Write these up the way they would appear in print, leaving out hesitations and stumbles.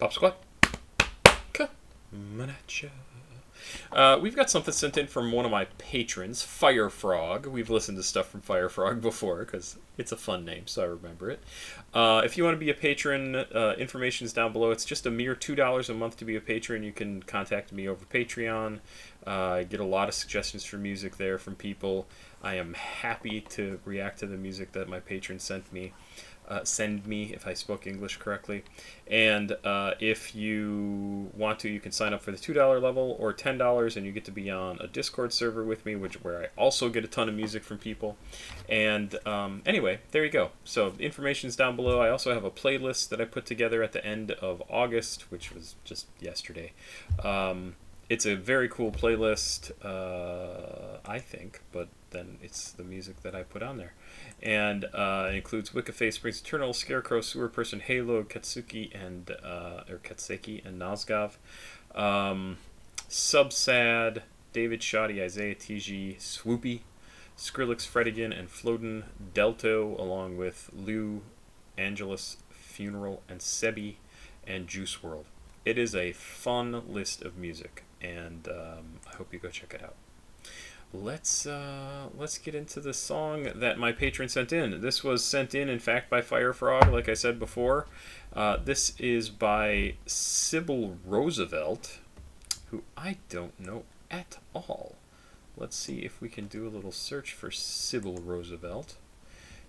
Popsquat. Coming at ya. We've got something sent in from one of my patrons, Firefrog. We've listened to stuff from Firefrog before because it's a fun name, so I remember it. If you want to be a patron, information is down below. It's just a mere $2 a month to be a patron. You can contact me over Patreon. I get a lot of suggestions for music there from people. I am happy to react to the music that my patrons send me, if I spoke English correctly. And if you want to, you can sign up for the $2 level or $10, and you get to be on a Discord server with me, where I also get a ton of music from people. And anyway, there you go. So the information's down below. I also have a playlist that I put together at the end of August, which was just yesterday. It's a very cool playlist, I think, but then it's the music that I put on there. And it includes Wiccaface, Springs Eternal, Scarecrow, Sewer Person, Halo, Katsuki, and Katseki, and Nazgav. Subsad, David Shoddy, Isaiah TG, Swoopy, Skrillex, Fredigan, and Floden, Delto, along with Lou, Angelus, Funeral, and Sebi, and Juice World. It is a fun list of music, and I hope you go check it out. Let's get into the song that my patron sent in. This was sent in fact, by Firefrog, like I said before. This is by Sibil Roosevelt, who I don't know at all. Let's see if we can do a little search for Sibil Roosevelt.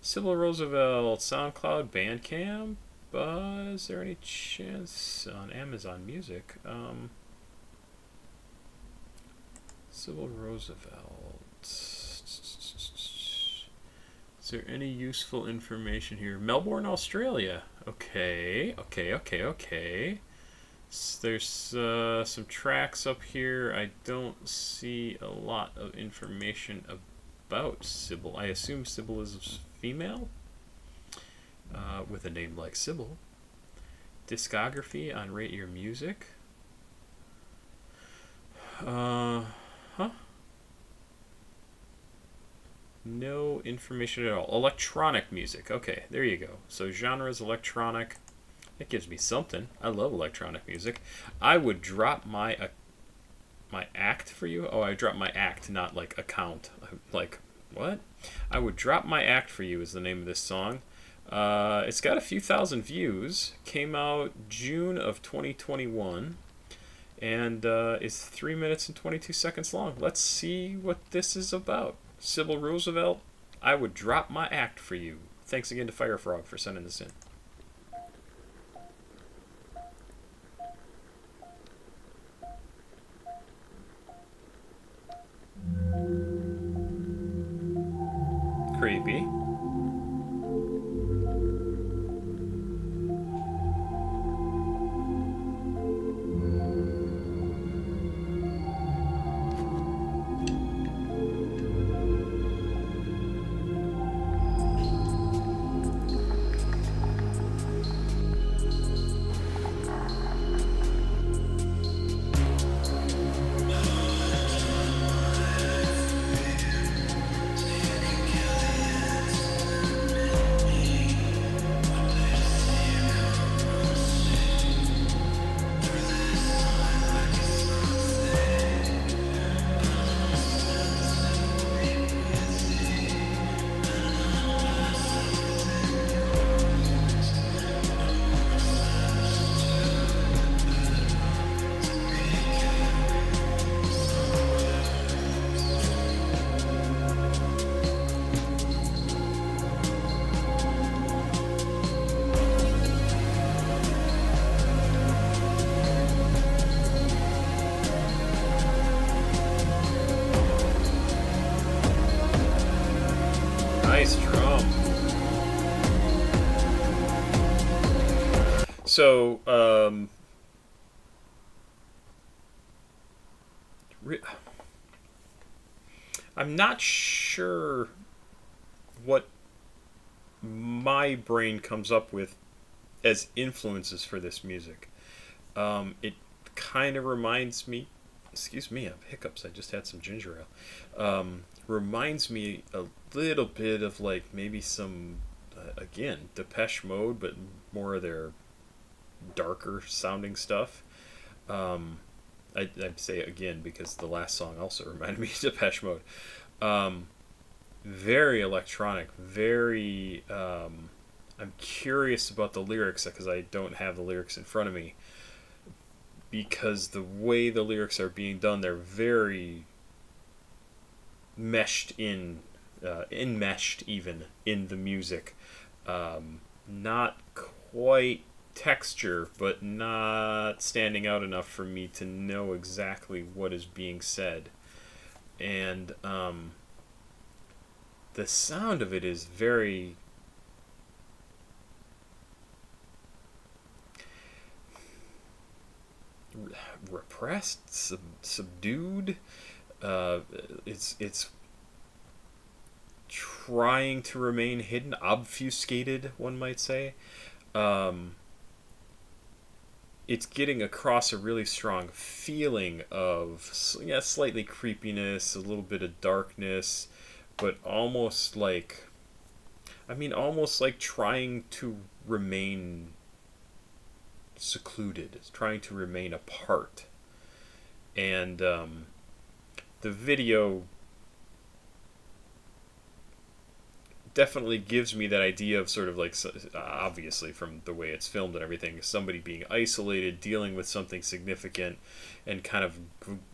Sibil Roosevelt, SoundCloud, Bandcamp. Is there any chance on Amazon Music? Sibil Roosevelt. Is there any useful information here? Melbourne, Australia. Okay. There's some tracks up here. I don't see a lot of information about Sibil. I assume Sibil is female, with a name like Sibil. Discography on Rate Your Music. No information at all. Electronic music. Okay, there you go. So genres electronic. That gives me something. I love electronic music. I would drop my my act for you. Oh, I dropped my act, not like account. Like, what? I would drop my act for you is the name of this song. It's got a few thousand views. Came out June of 2021. And is 3 minutes and 22 seconds long. Let's see what this is about. Sibil Roosevelt, I would drop my act for you. Thanks again to Firefrog for sending this in. Creepy. Nice drum. So, I'm not sure what my brain comes up with as influences for this music. It kind of reminds me, excuse me, I have hiccups, I just had some ginger ale. Reminds me a little bit of like maybe some, again, Depeche Mode, but more of their darker sounding stuff. I'd say it again because the last song also reminded me of Depeche Mode. Very electronic, very. I'm curious about the lyrics because I don't have the lyrics in front of me. Because the way the lyrics are being done, they're very meshed in, enmeshed even in the music. Not quite texture, but not standing out enough for me to know exactly what is being said. And the sound of it is very repressed, subdued. It's trying to remain hidden, obfuscated, one might say. It's getting across a really strong feeling of slightly creepiness, a little bit of darkness, but almost like, almost like trying to remain secluded, trying to remain apart. And the video definitely gives me that idea of sort of like, obviously from the way it's filmed and everything, somebody being isolated, dealing with something significant, and kind of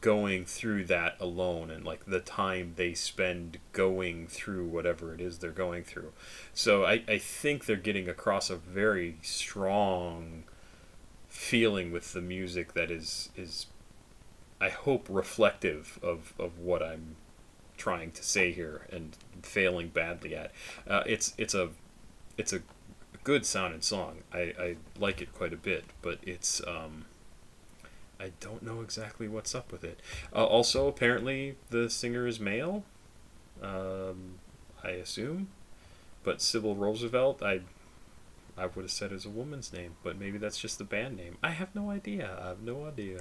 going through that alone, and like the time they spend going through whatever it is they're going through. So I think they're getting across a very strong feeling with the music that is I hope reflective of what I'm trying to say here and failing badly at. It's a good sounding song. I like it quite a bit, but it's I don't know exactly what's up with it. Also, apparently the singer is male. I assume, but Sibil Roosevelt, I would have said is a woman's name, but maybe that's just the band name. I have no idea. I have no idea.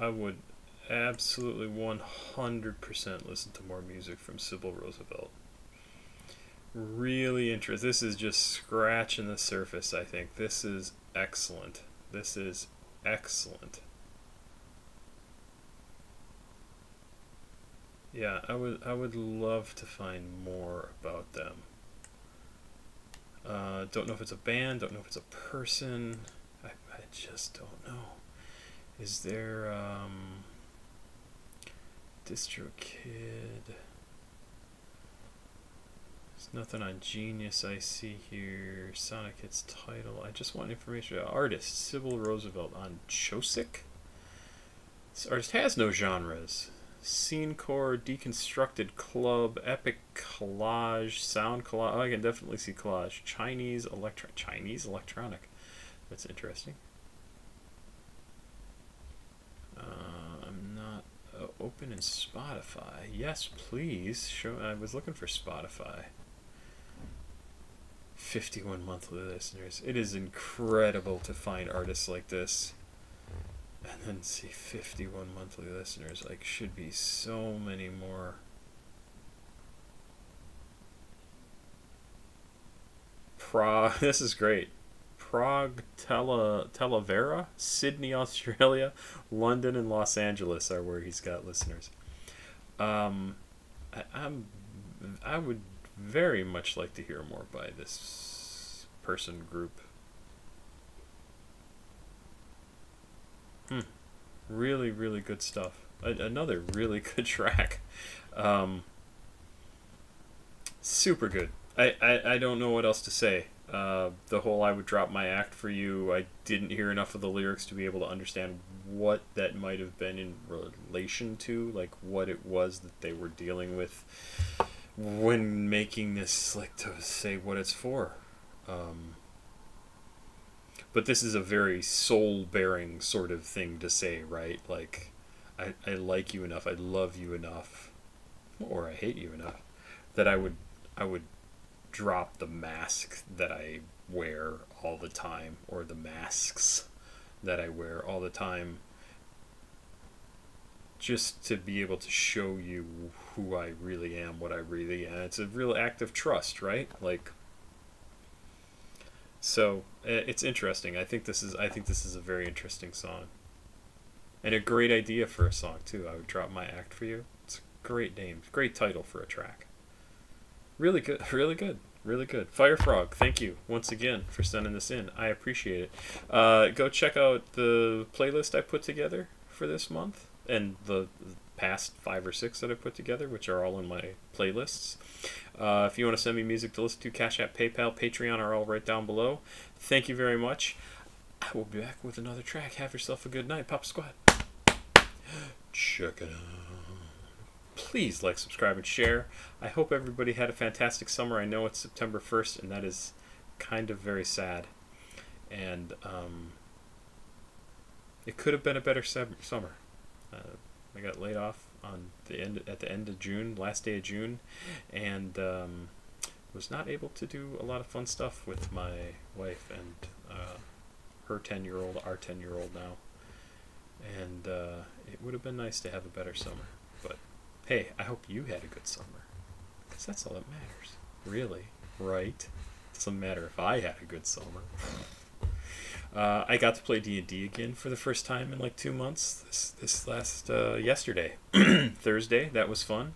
I would absolutely 100% listen to more music from Sibil Roosevelt. Really interesting. This is just scratching the surface, I think. This is excellent. This is excellent. Yeah, I would love to find more about them. Don't know if it's a band, don't know if it's a person. I just don't know. Is there DistroKid? There's nothing on Genius I see here. Sonic Hits title. I just want information. Artist Sibil Roosevelt on Chosic. This artist has no genres. Scene core, deconstructed club, epic collage, sound collage. Oh, I can definitely see collage. Chinese electronic. That's interesting. I'm not open in Spotify. Yes, please. Show. I was looking for Spotify. 51 monthly listeners. It is incredible to find artists like this. And then see 51 monthly listeners. Like, should be so many more. Prague. This is great. Prague, Talavera, Sydney, Australia, London, and Los Angeles are where he's got listeners. I would very much like to hear more by this person group. Really, really good stuff. Another really good track. Super good. I don't know what else to say. The whole "I would drop my act for you," I didn't hear enough of the lyrics to be able to understand what that might have been in relation to, like what it was that they were dealing with when making this, like to say what it's for. But this is a very soul-bearing sort of thing to say, right? Like, I like you enough, I love you enough, or I hate you enough, that I would drop the mask that I wear all the time, or the masks that I wear all the time, just to be able to show you who I really am, what I really am. It's a real act of trust, right? Like, so it's interesting. I think this is a very interesting song, and a great idea for a song too. I would drop my act for you. It's a great name, great title for a track. Really good, really good, really good. Fire Frog, thank you once again for sending this in. I appreciate it. Go check out the playlist I put together for this month, and the past 5 or 6 that I put together, which are all in my playlists. If you want to send me music to listen to, CashApp, PayPal, Patreon are all right down below. Thank you very much. I will be back with another track. Have yourself a good night, Papa Squad. Check it out. Please like, subscribe, and share. I hope everybody had a fantastic summer. I know it's September 1st, and that is kind of very sad. And it could have been a better summer. I got laid off at the end of June, last day of June, and was not able to do a lot of fun stuff with my wife and her 10-year-old, our 10-year-old now. And it would have been nice to have a better summer. But hey, I hope you had a good summer, because that's all that matters, really, right? It doesn't matter if I had a good summer. I got to play D&D again for the first time in like 2 months. This last yesterday, Thursday. That was fun.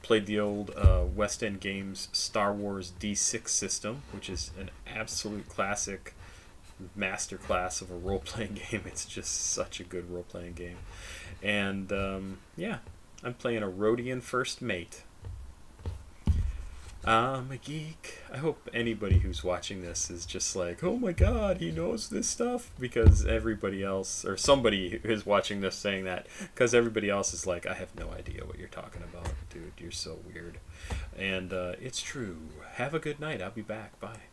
Played the old West End Games Star Wars D6 system, which is an absolute classic masterclass of a role-playing game. It's just such a good role-playing game. And yeah, I'm playing a Rhodian First Mate. I'm a geek. I hope anybody who's watching this is just like, oh my god, he knows this stuff, because everybody else, or somebody is watching this saying that, because everybody else is like, I have no idea what you're talking about, dude, you're so weird. And it's true. Have a good night. I'll be back. Bye.